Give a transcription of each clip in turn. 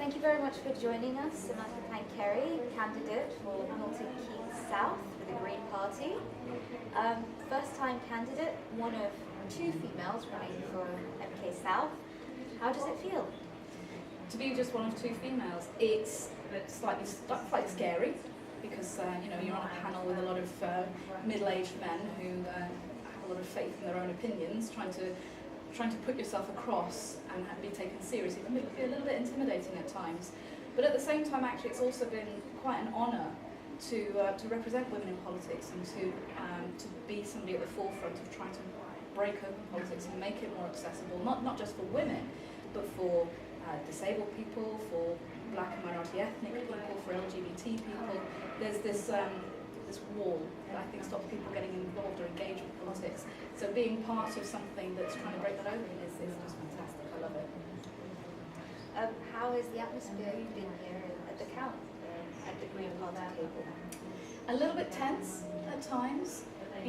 Thank you very much for joining us, Samantha Pancheri, candidate for Milton Keynes South for the Green Party. First-time candidate, one of two females running for MK South. How does it feel? To be just one of two females, it's slightly scary because you're on a panel with a lot of middle-aged men who have a lot of faith in their own opinions, trying to put yourself across and be taken seriously. It can be a little bit intimidating at times, but at the same time, actually, it's also been quite an honour to represent women in politics and to be somebody at the forefront of trying to break open politics and make it more accessible, not just for women, but for disabled people, for black and minority ethnic people, for LGBT people. There's this wall that I think stops people getting involved or engaged with politics. So being part of something that's trying to break that open is just fantastic. I love it. How has the atmosphere been here at the count, at the Green Party table? A little bit tense at times.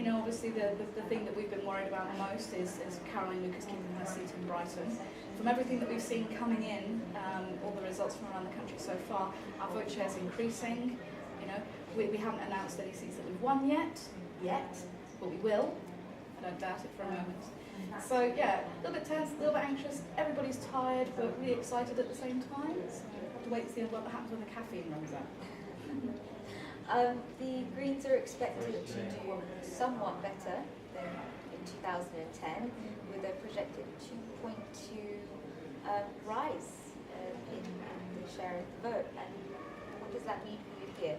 Obviously the thing that we've been worried about most is Caroline Lucas keeping her seat in Brighton. From everything that we've seen coming in, all the results from around the country so far, our vote share is increasing. We haven't announced any seats that we've won yet, but we will. I don't doubt it for a moment. So yeah, a little bit tense, a little bit anxious. Everybody's tired, but really excited at the same time. So we'll have to wait to see what happens when the caffeine runs out. The Greens are expected to do somewhat better than in 2010, with a projected 2.2 rise in the share of the vote. And what does that mean for you here?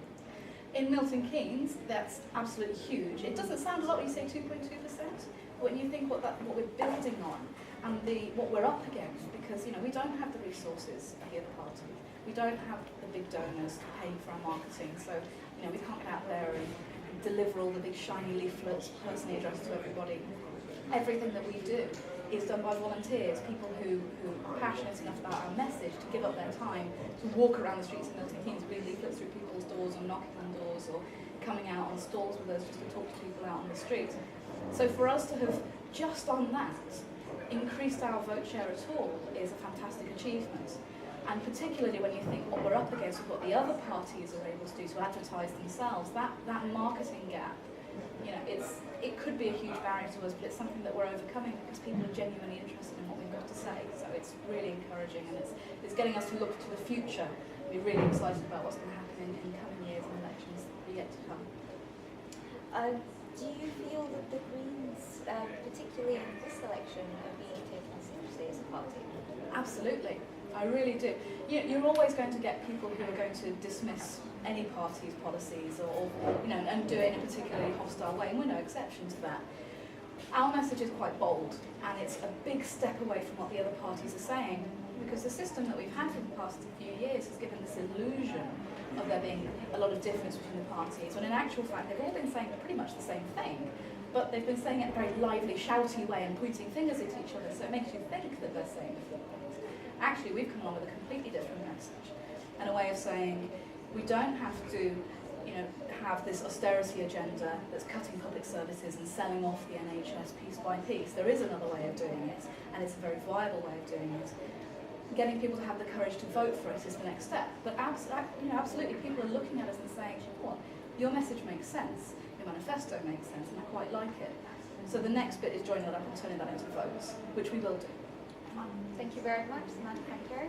In Milton Keynes, that's absolutely huge. It doesn't sound a lot when you say 2.2%, but when you think what we're building on and what we're up against, because we don't have the resources of the other party. We don't have the big donors to pay for our marketing, so we can't get out there and deliver all the big shiny leaflets personally addressed to everybody. Everything that we do is done by volunteers, people who are passionate enough about our message to give up their time to walk around the streets of Milton Keynes, read leaflets through people's doors or knocking on doors or coming out on stalls with us just to talk to people out on the street. So for us to have just on that increased our vote share at all is a fantastic achievement. And particularly when you think what we're up against with what the other parties are able to do to advertise themselves, that marketing gap, it could be a huge barrier to us, but it's something that we're overcoming because people are genuinely interested in what we've got to say. So it's really encouraging, and it's getting us to look to the future. We're really excited about what's going to happen in coming years and elections that are yet to come. Do you feel that the Greens, particularly in this election, are being taken seriously as a party? Absolutely. I really do. You're always going to get people who are going to dismiss any party's policies or and do it in a particularly hostile way, and we're no exception to that. Our message is quite bold, and it's a big step away from what the other parties are saying, because the system that we've had for the past few years has given this illusion of there being a lot of difference between the parties, when in actual fact they've all been saying pretty much the same thing, but they've been saying it in a very lively, shouty way and pointing fingers at each other, so it makes you think that they're saying different things. Actually, we've come along with a completely different message, and a way of saying we don't have to have this austerity agenda that's cutting public services and selling off the NHS piece by piece. There is another way of doing it, and it's a very viable way of doing it. Getting people to have the courage to vote for it is the next step. But absolutely, people are looking at us and saying, you know what, your message makes sense, your manifesto makes sense, and I quite like it. So the next bit is joining that up and turning that into votes, which we will do. Thank you very much, Samantha Pancheri.